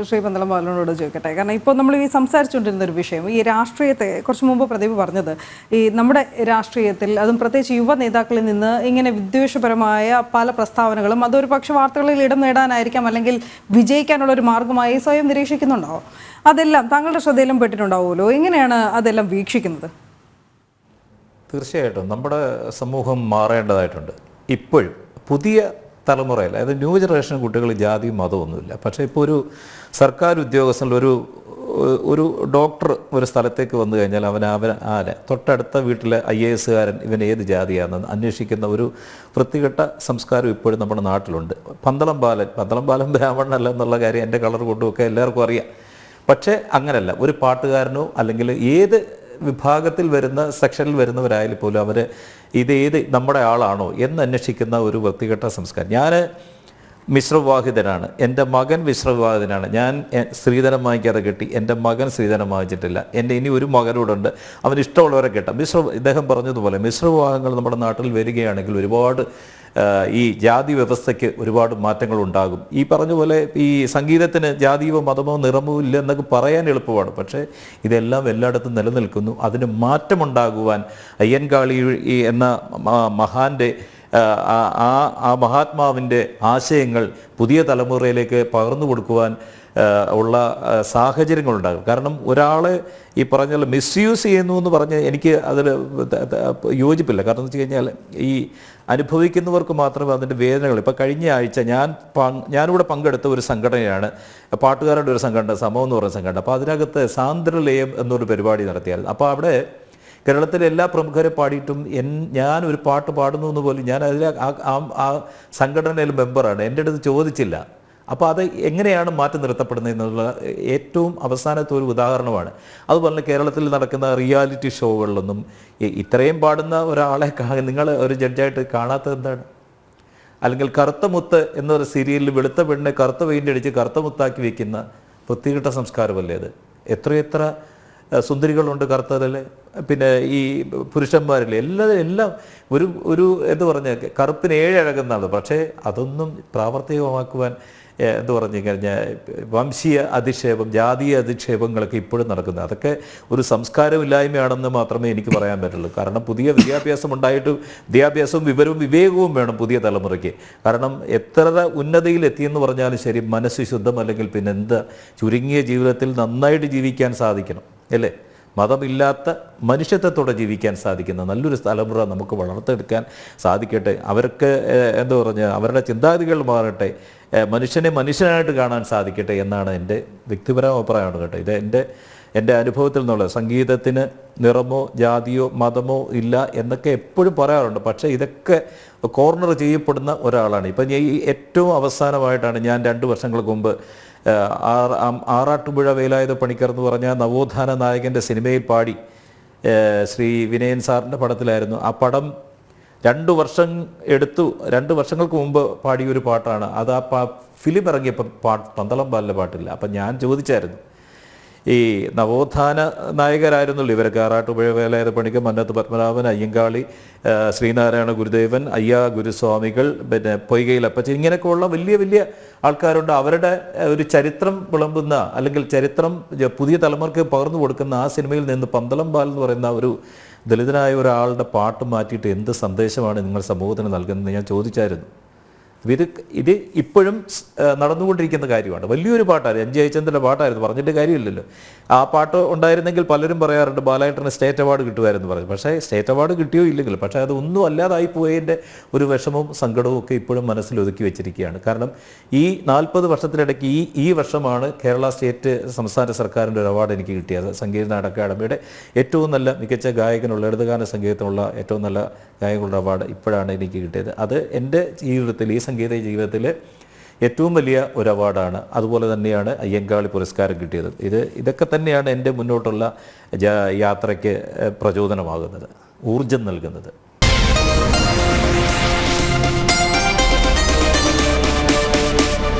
ശ്രീ പന്തളം ബാലനോട് ചോദിക്കട്ടെ. കാരണം ഇപ്പോൾ നമ്മൾ ഈ സംസാരിച്ചുകൊണ്ടിരുന്ന ഒരു വിഷയം, ഈ രാഷ്ട്രീയത്തെ കുറച്ച് മുമ്പ് പ്രദീപ് പറഞ്ഞത്, ഈ നമ്മുടെ രാഷ്ട്രീയത്തിൽ അതും പ്രത്യേകിച്ച് യുവ നേതാക്കളിൽ നിന്ന് ഇങ്ങനെ വിദ്വേഷപരമായ പല പ്രസ്താവനകളും അതൊരു പക്ഷേ വാർത്തകളിൽ ഇടം നേടാനായിരിക്കാം, അല്ലെങ്കിൽ വിജയിക്കാനുള്ള ഒരു മാർഗമായി സ്വയം നിരീക്ഷിക്കുന്നുണ്ടാവും. അതെല്ലാം താങ്കളുടെ ശ്രദ്ധയിലും പെട്ടിട്ടുണ്ടാവുമല്ലോ. എങ്ങനെയാണ് അതെല്ലാം വീക്ഷിക്കുന്നത്? തീർച്ചയായിട്ടും നമ്മുടെ സമൂഹം മാറേണ്ടതായിട്ടുണ്ട്. ഇപ്പോഴും പുതിയ തലമുറയിൽ, അതായത് ന്യൂ ജനറേഷൻ കുട്ടികൾ ജാതിയും മതമൊന്നുമില്ല. പക്ഷേ ഇപ്പോൾ ഒരു സർക്കാർ ഉദ്യോഗസ്ഥനിൽ ഒരു ഡോക്ടർ ഒരു സ്ഥലത്തേക്ക് വന്നു കഴിഞ്ഞാൽ ആരെ തൊട്ടടുത്ത വീട്ടിലെ IAS ഇവൻ ഏത് ജാതിയാണെന്ന് അന്വേഷിക്കുന്ന ഒരു വൃത്തികെട്ട സംസ്കാരം ഇപ്പോഴും നമ്മുടെ നാട്ടിലുണ്ട്. പന്തളം ബാലൻ ബ്രാഹ്മണനല്ല എന്നുള്ള കാര്യം എൻ്റെ കളർ കൊണ്ടുമൊക്കെ എല്ലാവർക്കും അറിയാം. പക്ഷേ അങ്ങനല്ല, ഒരു പാട്ടുകാരനോ അല്ലെങ്കിൽ ഏത് വിഭാഗത്തിൽ വരുന്ന സെക്ഷനിൽ വരുന്നവരായാലും പോലും അവർ ഇതേത് നമ്മുടെ ആളാണോ എന്ന് അന്വേഷിക്കുന്ന ഒരു വൃത്തികെട്ട സംസ്കാരം. ഞാൻ മിശ്രവിവാഹിതനാണ്, എൻ്റെ മകൻ മിശ്രവിവാഹിതനാണ്. ഞാൻ സ്ത്രീധനം വാങ്ങിക്കാതെ കെട്ടി, എൻ്റെ മകൻ സ്ത്രീധനം വാങ്ങിച്ചിട്ടില്ല. എൻ്റെ ഇനി ഒരു മകനോടുണ്ട്, അവന് ഇഷ്ടമുള്ളവരെ കെട്ടാം. ഇദ്ദേഹം പറഞ്ഞതുപോലെ മിശ്രവിവാഹങ്ങൾ നമ്മുടെ നാട്ടിൽ വരികയാണെങ്കിൽ ഒരുപാട് ഈ ജാതി വ്യവസ്ഥയ്ക്ക് ഒരുപാട് മാറ്റങ്ങൾ ഉണ്ടാകും. ഈ പറഞ്ഞ പോലെ ഈ സംഗീതത്തിന് ജാതിയോ മതമോ നിറമോ ഇല്ല എന്നൊക്കെ പറയാൻ എളുപ്പമാണ്. പക്ഷേ ഇതെല്ലാം എല്ലായിടത്തും നിലനിൽക്കുന്നു. അതിന് മാറ്റമുണ്ടാകുവാൻ അയ്യൻകാളി എന്ന മഹാൻ്റെ ആ മഹാത്മാവിൻ്റെ ആശയങ്ങൾ പുതിയ തലമുറയിലേക്ക് പകർന്നു കൊടുക്കുവാൻ ഉള്ള സാഹചര്യങ്ങളുണ്ടാകും. കാരണം ഒരാളെ ഈ പറഞ്ഞ മിസ്യൂസ് ചെയ്യുന്നു എന്ന് പറഞ്ഞ് എനിക്ക് അതിൽ യോജിപ്പില്ല. കാരണം എന്ന് വെച്ച് കഴിഞ്ഞാൽ ഈ അനുഭവിക്കുന്നവർക്ക് മാത്രമേ അതിൻ്റെ വേദനകൾ. ഇപ്പോൾ കഴിഞ്ഞ ആഴ്ച ഞാനിവിടെ പങ്കെടുത്ത ഒരു സംഘടനയാണ്, പാട്ടുകാരുടെ ഒരു സംഘടന, സമം എന്ന് പറയുന്ന സംഘടന. അപ്പോൾ അതിനകത്ത് സാന്ദ്രലയം എന്നൊരു പരിപാടി നടത്തിയായിരുന്നു. അപ്പോൾ അവിടെ കേരളത്തിലെ എല്ലാ പ്രമുഖരെ പാടിയിട്ടും ഞാനൊരു പാട്ട് പാടുന്നു എന്ന് പോലും ഞാൻ അതിൽ ആ സംഘടനയിൽ മെമ്പറാണ്, എൻ്റെ അടുത്ത് ചോദിച്ചില്ല. അപ്പോൾ അത് എങ്ങനെയാണ് മാറ്റി നിർത്തപ്പെടുന്നത് എന്നുള്ള ഏറ്റവും അവസാനത്തെ ഒരു ഉദാഹരണമാണ്. അതുപോലെ കേരളത്തിൽ നടക്കുന്ന റിയാലിറ്റി ഷോകളിലൊന്നും ഇത്രയും പാടുന്ന ഒരാളെ നിങ്ങൾ ഒരു ജഡ്ജായിട്ട് കാണാത്തത് എന്താണ്? അല്ലെങ്കിൽ കറുത്ത മുത്ത് എന്നൊരു സീരിയലിൽ വെളുത്ത പെണ്ണിനെ കറുത്ത പെയിൻ്റ് അടിച്ച് കറുത്ത മുത്താക്കി വയ്ക്കുന്ന വൃത്തികെട്ട സംസ്കാരമല്ലേ അത്? എത്ര സുന്ദരികളുണ്ട് കറുത്തതല്ലേ? പിന്നെ ഈ പുരുഷന്മാരില്ലേ, എല്ലാം ഒരു എന്ത് പറഞ്ഞ കറുപ്പിന് 7 അഴകുന്നതാണ്. പക്ഷേ അതൊന്നും പ്രാവർത്തികമാക്കുവാൻ എന്ത് പറഞ്ഞു കഴിഞ്ഞാൽ വംശീയ അധിക്ഷേപം, ജാതീയ അധിക്ഷേപങ്ങളൊക്കെ ഇപ്പോഴും നടക്കുന്നത്. അതൊക്കെ ഒരു സംസ്കാരമില്ലായ്മയാണെന്ന് മാത്രമേ എനിക്ക് പറയാൻ പറ്റുള്ളൂ. കാരണം പുതിയ വിദ്യാഭ്യാസം ഉണ്ടായിട്ട് വിദ്യാഭ്യാസവും വിവരവും വിവേകവും വേണം പുതിയ തലമുറയ്ക്ക്. കാരണം എത്ര ഉന്നതിയിൽ എത്തിയെന്ന് പറഞ്ഞാലും ശരി, മനസ്സ് ശുദ്ധം അല്ലെങ്കിൽ പിന്നെ എന്താ, ചുരുങ്ങിയ ജീവിതത്തിൽ നന്നായിട്ട് ജീവിക്കാൻ സാധിക്കണം അല്ലേ? മതമില്ലാത്ത മനുഷ്യത്വത്തോടെ ജീവിക്കാൻ സാധിക്കുന്ന നല്ലൊരു തലമുറ നമുക്ക് വളർത്തെടുക്കാൻ സാധിക്കട്ടെ. അവർക്ക് എന്താ പറഞ്ഞാൽ അവരുടെ ചിന്താഗതികൾ മാറട്ടെ, മനുഷ്യനെ മനുഷ്യനായിട്ട് കാണാൻ സാധിക്കട്ടെ എന്നാണ് എൻ്റെ വ്യക്തിപരമായ അഭിപ്രായമാണ് കേട്ടോ. ഇത് എൻ്റെ അനുഭവത്തിൽ നിന്നുള്ള. സംഗീതത്തിന് നിറമോ ജാതിയോ മതമോ ഇല്ല എന്നൊക്കെ എപ്പോഴും പറയാറുണ്ട്. പക്ഷേ ഇതൊക്കെ കോർണർ ചെയ്യപ്പെടുന്ന ഒരാളാണ്. ഇപ്പം ഈ ഏറ്റവും അവസാനമായിട്ടാണ് ഞാൻ 2 വർഷങ്ങൾക്ക് മുമ്പ് ആറാട്ടുപുഴ വേലായുധ പണിക്കർ എന്ന് പറഞ്ഞ നവോത്ഥാന നായകൻ്റെ സിനിമയിൽ പാടി. ശ്രീ വിനയൻ സാറിൻ്റെ പടത്തിലായിരുന്നു ആ പടം. 2 വർഷം എടുത്തു. 2 വർഷങ്ങൾക്ക് മുമ്പ് പാടിയൊരു പാട്ടാണ് അത്. ആ ഫിലിം ഇറങ്ങിയപ്പോൾ പന്തളം ബാലിൻ്റെ പാട്ടില്ല. അപ്പം ഞാൻ ചോദിച്ചായിരുന്നു, ഈ നവോത്ഥാന നായകരായിരുന്നുള്ളൂ ഇവരൊക്കെ, ആറാട്ടുപുഴ വേലായുധ പണിക്കർ, മന്നത്ത് പത്മനാഭൻ, അയ്യങ്കാളി, ശ്രീനാരായണ ഗുരുദേവൻ, അയ്യാ ഗുരുസ്വാമികൾ, പിന്നെ പൊയ്കയിൽ അപ്പച്ചൻ, ഇങ്ങനെയൊക്കെയുള്ള വലിയ ആൾക്കാരുണ്ട്. അവരുടെ ഒരു ചരിത്രം വിളമ്പുന്ന അല്ലെങ്കിൽ ചരിത്രം പുതിയ തലമുറക്ക് പകർന്നു കൊടുക്കുന്ന ആ സിനിമയിൽ നിന്ന് പന്തളം ബാൽ എന്ന് പറയുന്ന ഒരു ദളിതനായ ഒരാളുടെ പാട്ട് മാറ്റിയിട്ട് എന്ത് സന്ദേശമാണ് നിങ്ങൾ സമൂഹത്തിന് നൽകുന്നത് ഞാൻ ചോദിച്ചായിരുന്നു. ഇത് ഇപ്പോഴും നടന്നുകൊണ്ടിരിക്കുന്ന കാര്യമാണ്. വലിയൊരു പാട്ടായിരുന്നു, MG ജയചന്ദ്രൻ്റെ പാട്ടായിരുന്നു, പറഞ്ഞിട്ട് കാര്യമില്ലല്ലോ. ആ പാട്ട് ഉണ്ടായിരുന്നെങ്കിൽ പലരും പറയാറുണ്ട് ബാലേട്ടന് സ്റ്റേറ്റ് അവാർഡ് കിട്ടുമായിരുന്നു പറഞ്ഞു. പക്ഷേ സ്റ്റേറ്റ് അവാർഡ് കിട്ടിയോ ഇല്ലെങ്കിലും പക്ഷേ അതൊന്നും അല്ലാതായി പോയതിൻ്റെ ഒരു വിഷമവും സങ്കടവും ഒക്കെ ഇപ്പോഴും മനസ്സിൽ ഒതുക്കി വെച്ചിരിക്കുകയാണ്. കാരണം ഈ 40 വർഷത്തിനിടയ്ക്ക് ഈ വർഷമാണ് കേരള സ്റ്റേറ്റ് സംസ്ഥാന സർക്കാരിൻ്റെ ഒരു അവാർഡ് എനിക്ക് കിട്ടിയത്. സംഗീത നാടക അക്കാദമിയുടെ ഏറ്റവും നല്ല മികച്ച ഗായകനുള്ള, ലളിതഗാന സംഗീതത്തിനുള്ള ഏറ്റവും നല്ല ഗായകനുള്ള അവാർഡ് ഇപ്പോഴാണ് എനിക്ക് കിട്ടിയത്. അത് എൻ്റെ ജീവിതത്തിൽ, ഈ സംഗീത ജീവിതത്തിൽ ഏറ്റവും വലിയ ഒരു അവാർഡാണ്. അതുപോലെ തന്നെയാണ് അയ്യങ്കാളി പുരസ്കാരം കിട്ടിയത്. ഇതൊക്കെ തന്നെയാണ് എൻ്റെ മുന്നോട്ടുള്ള യാത്രയ്ക്ക് പ്രചോദനമാകുന്നത്, ഊർജം നൽകുന്നത്.